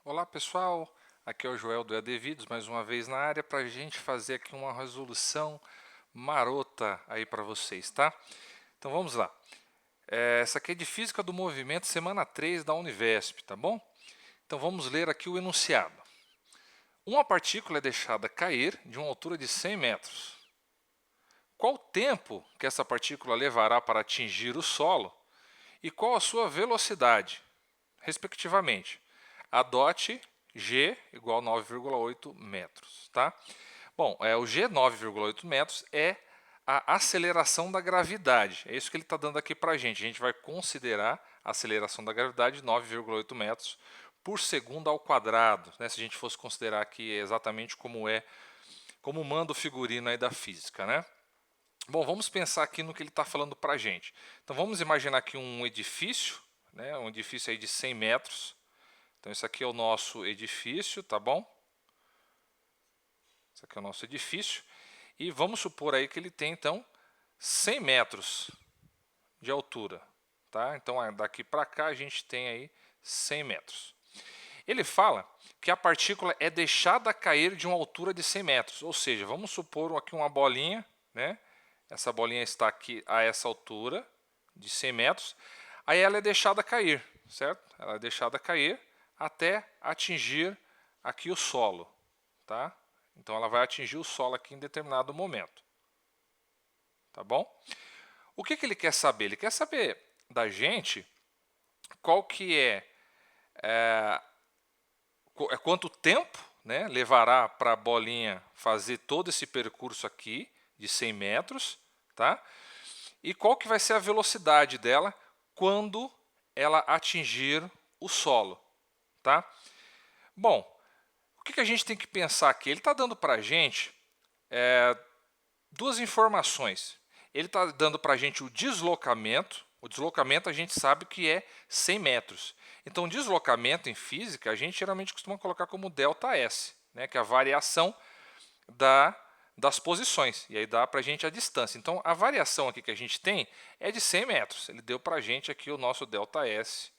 Olá pessoal, aqui é o Joel do EAD Vídeos, mais uma vez na área para a gente fazer aqui uma resolução marota aí para vocês, tá? Então vamos lá. Essa aqui é de Física do Movimento, semana 3 da Univesp, tá bom? Então vamos ler aqui o enunciado. Uma partícula é deixada cair de uma altura de 100 metros. Qual o tempo que essa partícula levará para atingir o solo e qual a sua velocidade, respectivamente? Adote g igual a 9,8 metros. Tá? Bom, o g 9,8 metros é a aceleração da gravidade. É isso que ele está dando aqui para a gente. A gente vai considerar a aceleração da gravidade de 9,8 metros por segundo ao quadrado. Né? Se a gente fosse considerar aqui exatamente como manda o figurino aí da física. Né? Bom, vamos pensar aqui no que ele está falando para a gente. Então vamos imaginar aqui um edifício, né? Um edifício aí de 100 metros. Então, esse aqui é o nosso edifício, tá bom? Esse aqui é o nosso edifício. E vamos supor aí que ele tem, então, 100 metros de altura. Tá? Então, daqui para cá, a gente tem aí 100 metros. Ele fala que a partícula é deixada cair de uma altura de 100 metros. Ou seja, vamos supor aqui uma bolinha, né? Essa bolinha está aqui a essa altura de 100 metros. Aí ela é deixada cair, certo? Ela é deixada cair até atingir aqui o solo, tá? Então ela vai atingir o solo aqui em determinado momento, tá bom? O que ele quer saber? Ele quer saber da gente qual que quanto tempo, né, levará para a bolinha fazer todo esse percurso aqui de 100 metros, tá? E qual que vai ser a velocidade dela quando ela atingir o solo, tá? Bom, o que a gente tem que pensar aqui? Ele está dando para a gente duas informações. Ele está dando para a gente o deslocamento. O deslocamento a gente sabe que é 100 metros. Então, deslocamento em física, a gente geralmente costuma colocar como ΔS, né, que é a variação das posições. E aí dá para a gente a distância. Então, a variação aqui que a gente tem é de 100 metros. Ele deu para a gente aqui o nosso ΔS,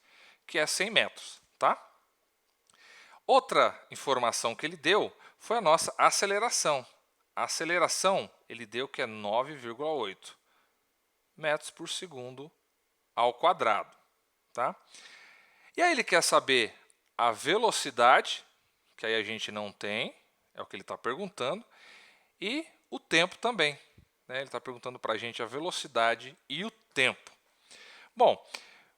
que é 100 metros. Tá? Outra informação que ele deu foi a nossa aceleração. A aceleração ele deu que é 9,8 metros por segundo ao quadrado. Tá? E aí ele quer saber a velocidade, que aí a gente não tem, é o que ele está perguntando, e o tempo também. Né? Ele está perguntando para a gente a velocidade e o tempo. Bom,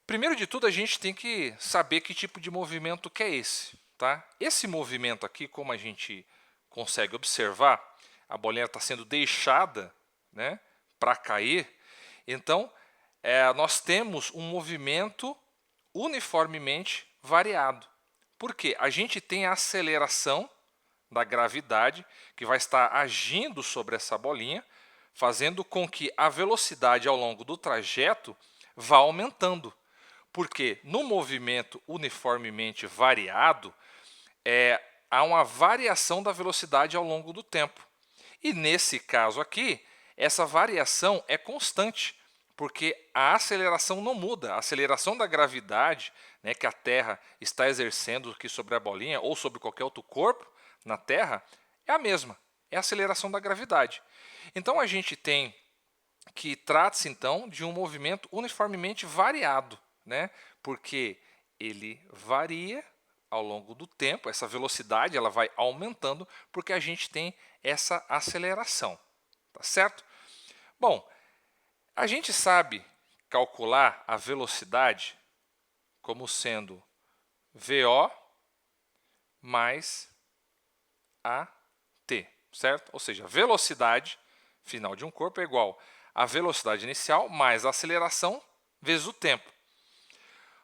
primeiro de tudo a gente tem que saber que tipo de movimento que é esse. Tá? Esse movimento aqui, como a gente consegue observar, a bolinha está sendo deixada, né, para cair. Então, nós temos um movimento uniformemente variado. Por quê? A gente tem a aceleração da gravidade que vai estar agindo sobre essa bolinha, fazendo com que a velocidade ao longo do trajeto vá aumentando. Porque no movimento uniformemente variado, há uma variação da velocidade ao longo do tempo. E nesse caso aqui, essa variação é constante, porque a aceleração não muda. A aceleração da gravidade, né, que a Terra está exercendo aqui sobre a bolinha ou sobre qualquer outro corpo na Terra, é a mesma. É a aceleração da gravidade. Então a gente tem que trata-se então de um movimento uniformemente variado, né, porque ele varia ao longo do tempo, essa velocidade ela vai aumentando porque a gente tem essa aceleração, tá certo? Bom, a gente sabe calcular a velocidade como sendo VO mais AT, certo? Ou seja, a velocidade final de um corpo é igual à velocidade inicial mais a aceleração vezes o tempo.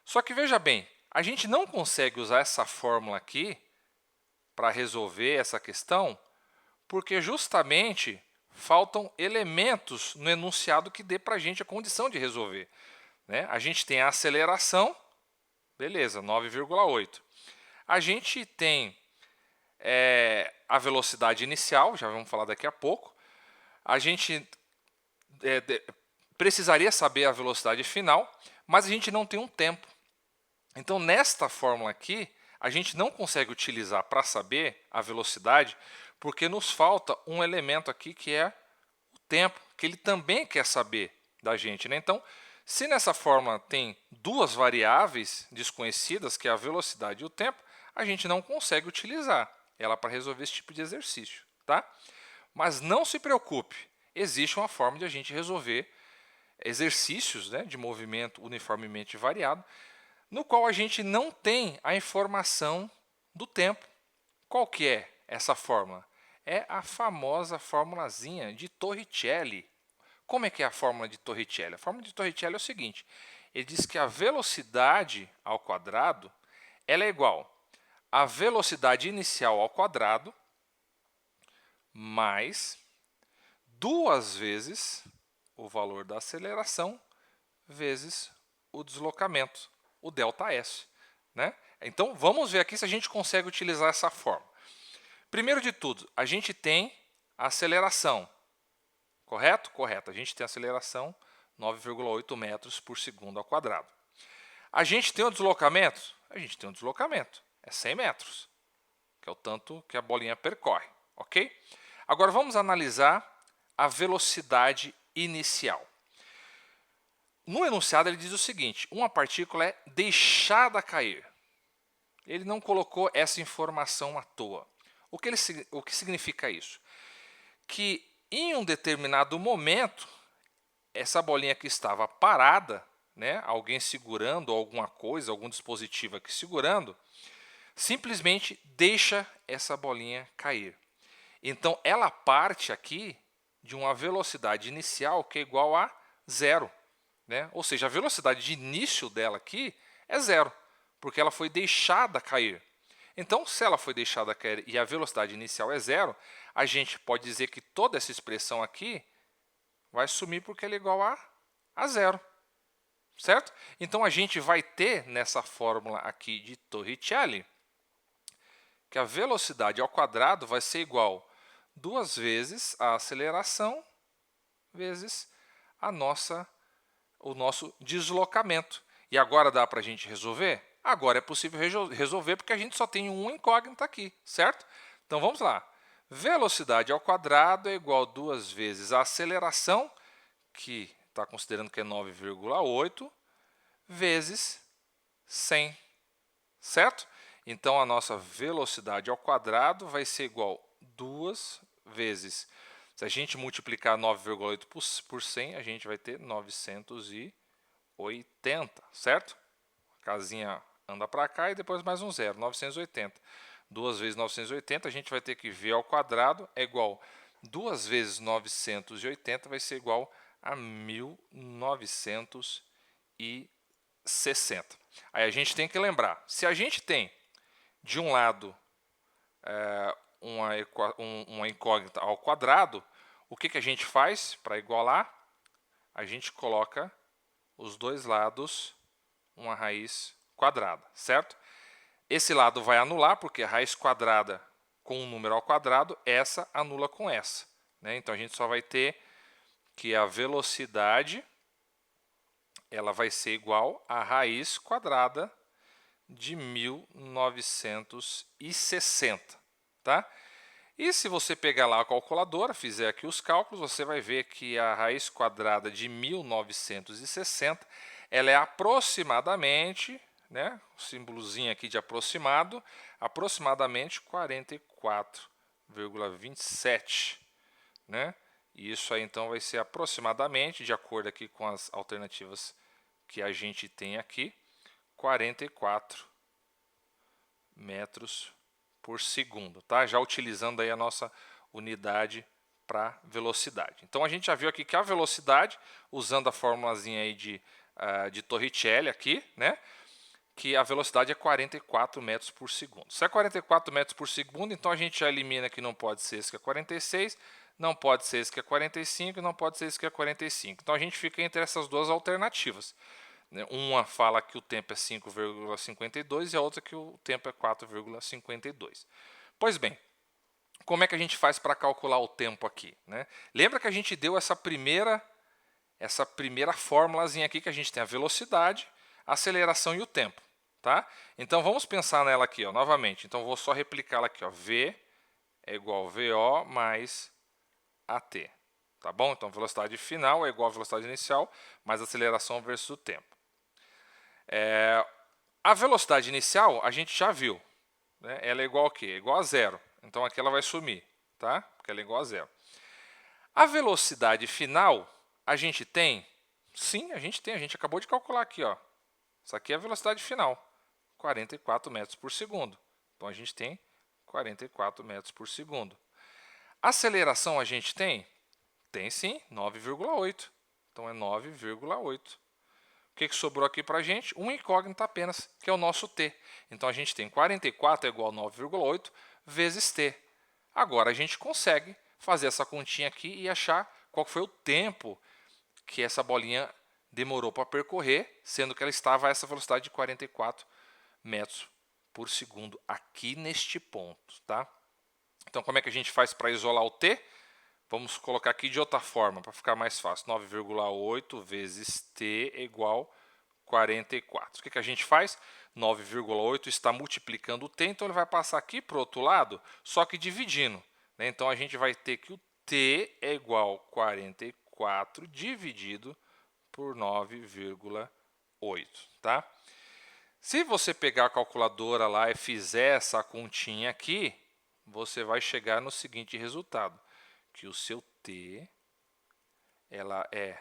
Só que veja bem, a gente não consegue usar essa fórmula aqui para resolver essa questão, porque justamente faltam elementos no enunciado que dê para a gente a condição de resolver. Né? A gente tem a aceleração, beleza, 9,8. A gente tem a velocidade inicial, já vamos falar daqui a pouco. A gente precisaria saber a velocidade final, mas a gente não tem um tempo. Então, nesta fórmula aqui, a gente não consegue utilizar para saber a velocidade, porque nos falta um elemento aqui que é o tempo, que ele também quer saber da gente, né? Então, se nessa fórmula tem duas variáveis desconhecidas, que é a velocidade e o tempo, a gente não consegue utilizar ela para resolver esse tipo de exercício, tá? Mas não se preocupe, existe uma forma de a gente resolver exercícios, né, de movimento uniformemente variado, no qual a gente não tem a informação do tempo. Qual que é essa fórmula? É a famosa formulazinha de Torricelli. Como é que é a fórmula de Torricelli? A fórmula de Torricelli é o seguinte, ele diz que a velocidade ao quadrado ela é igual à velocidade inicial ao quadrado mais 2 vezes o valor da aceleração vezes o deslocamento, o ΔS, né? Então, vamos ver aqui se a gente consegue utilizar essa fórmula. Primeiro de tudo, a gente tem a aceleração, correto? Correto, a gente tem a aceleração 9,8 metros por segundo ao quadrado. A gente tem o deslocamento? A gente tem o deslocamento, é 100 metros, que é o tanto que a bolinha percorre, ok? Agora, vamos analisar a velocidade inicial. No enunciado ele diz o seguinte, uma partícula é deixada cair. Ele não colocou essa informação à toa. O que significa isso? Que em um determinado momento, essa bolinha que estava parada, né, alguém segurando alguma coisa, algum dispositivo aqui segurando, simplesmente deixa essa bolinha cair. Então ela parte aqui de uma velocidade inicial que é igual a zero. Né? Ou seja, a velocidade de início dela aqui é zero, porque ela foi deixada cair. Então, se ela foi deixada cair e a velocidade inicial é zero, a gente pode dizer que toda essa expressão aqui vai sumir porque ela é igual a zero. Certo? Então, a gente vai ter nessa fórmula aqui de Torricelli que a velocidade ao quadrado vai ser igual 2 vezes a aceleração vezes o nosso deslocamento. E agora dá para a gente resolver? Agora é possível resolver porque a gente só tem uma incógnita aqui, certo? Então vamos lá. Velocidade ao quadrado é igual a 2 vezes a aceleração, que está considerando que é 9,8, vezes 100, certo? Então a nossa velocidade ao quadrado vai ser igual a 2 vezes. Se a gente multiplicar 9,8 por 100, a gente vai ter 980, certo? A casinha anda para cá e depois mais um zero, 980. 2 vezes 980, a gente vai ter que v ao quadrado é igual 2 vezes 980 vai ser igual a 1960. Aí a gente tem que lembrar, se a gente tem de um lado uma incógnita ao quadrado, o que a gente faz para igualar? A gente coloca os dois lados uma raiz quadrada, certo? Esse lado vai anular, porque a raiz quadrada com um número ao quadrado, essa anula com essa. Né? Então, a gente só vai ter que a velocidade ela vai ser igual à raiz quadrada de 1960. Tá? E se você pegar lá a calculadora, fizer aqui os cálculos, você vai ver que a raiz quadrada de 1960 ela é aproximadamente, né, o símbolozinho aqui de aproximado, aproximadamente 44,27. Né? E isso aí então vai ser aproximadamente, de acordo aqui com as alternativas que a gente tem aqui, 44 metros por segundo, tá? Já utilizando aí a nossa unidade para velocidade. Então a gente já viu aqui que a velocidade, usando a formulazinha aí de Torricelli aqui, né? Que a velocidade é 44 metros por segundo. Se é 44 metros por segundo, então a gente já elimina que não pode ser esse que é 46, não pode ser esse que é 45, não pode ser esse que é 45. Então a gente fica entre essas duas alternativas. Uma fala que o tempo é 5,52 e a outra que o tempo é 4,52. Pois bem, como é que a gente faz para calcular o tempo aqui? Né? Lembra que a gente deu essa primeira fórmulazinha aqui, que a gente tem a velocidade, a aceleração e o tempo. tá? Então vamos pensar nela aqui, ó, novamente. Então vou só replicá-la aqui, ó. V é igual a VO mais AT, tá bom? Então velocidade final é igual a velocidade inicial mais aceleração versus o tempo. A velocidade inicial a gente já viu, né? Ela é igual ao quê? É igual a zero. Então aqui ela vai sumir, tá? Porque ela é igual a zero. A velocidade final a gente tem? Sim, a gente tem. A gente acabou de calcular aqui, ó. Isso aqui é a velocidade final, 44 metros por segundo. Então a gente tem 44 metros por segundo. Aceleração a gente tem? Tem sim, 9,8. Então é 9,8. O que sobrou aqui para a gente? Uma incógnita apenas, que é o nosso t. Então a gente tem 44 é igual a 9,8 vezes t. Agora a gente consegue fazer essa continha aqui e achar qual foi o tempo que essa bolinha demorou para percorrer, sendo que ela estava a essa velocidade de 44 metros por segundo aqui neste ponto, tá? Então como é que a gente faz para isolar o t? Vamos colocar aqui de outra forma, para ficar mais fácil. 9,8 vezes t é igual a 44. O que a gente faz? 9,8 está multiplicando o t, então ele vai passar aqui para o outro lado, só que dividindo, né? Então a gente vai ter que o t é igual a 44 dividido por 9,8. Tá? Se você pegar a calculadora lá e fizer essa continha aqui, você vai chegar no seguinte resultado, que o seu t ela é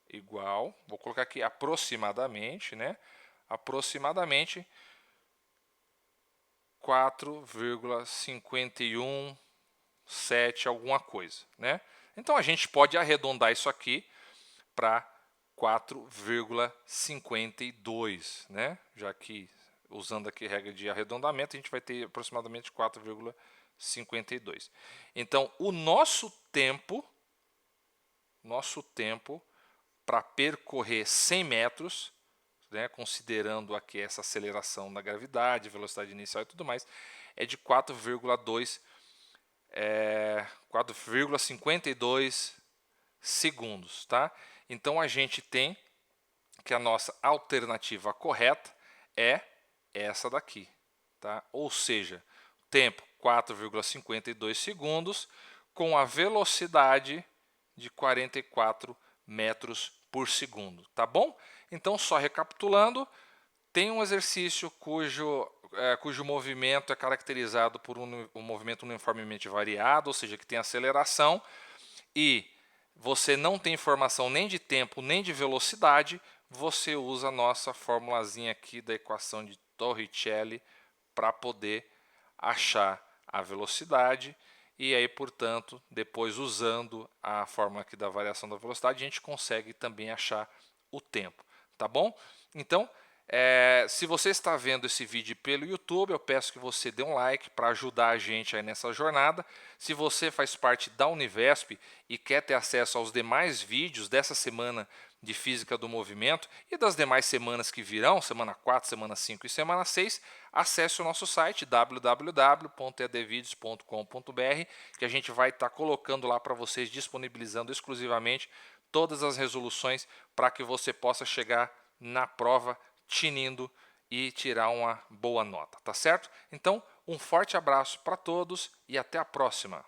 igual, vou colocar aqui aproximadamente, né? Aproximadamente 4,517 alguma coisa, né? Então a gente pode arredondar isso aqui para 4,52, né? Já que usando aqui a regra de arredondamento, a gente vai ter aproximadamente 4,52. Então o nosso tempo para percorrer 100 metros, né, considerando aqui essa aceleração da gravidade, velocidade inicial e tudo mais, é de 4,52 segundos. Tá? Então a gente tem que a nossa alternativa correta é essa daqui. Tá? Ou seja, tempo 4,52 segundos com a velocidade de 44 metros por segundo, tá bom? Então, só recapitulando, tem um exercício cujo movimento é caracterizado por um movimento uniformemente variado, ou seja, que tem aceleração, e você não tem informação nem de tempo nem de velocidade, você usa a nossa formulazinha aqui da equação de Torricelli para poder achar a velocidade. E aí, portanto, depois usando a fórmula aqui da variação da velocidade, a gente consegue também achar o tempo, tá bom? Então, se você está vendo esse vídeo pelo YouTube, eu peço que você dê um like para ajudar a gente aí nessa jornada. Se você faz parte da Univesp e quer ter acesso aos demais vídeos dessa semana de Física do Movimento e das demais semanas que virão, semana 4, semana 5 e semana 6, acesse o nosso site www.edvideos.com.br, que a gente vai estar colocando lá para vocês, disponibilizando exclusivamente todas as resoluções para que você possa chegar na prova tinindo e tirar uma boa nota, tá certo? Então, um forte abraço para todos e até a próxima!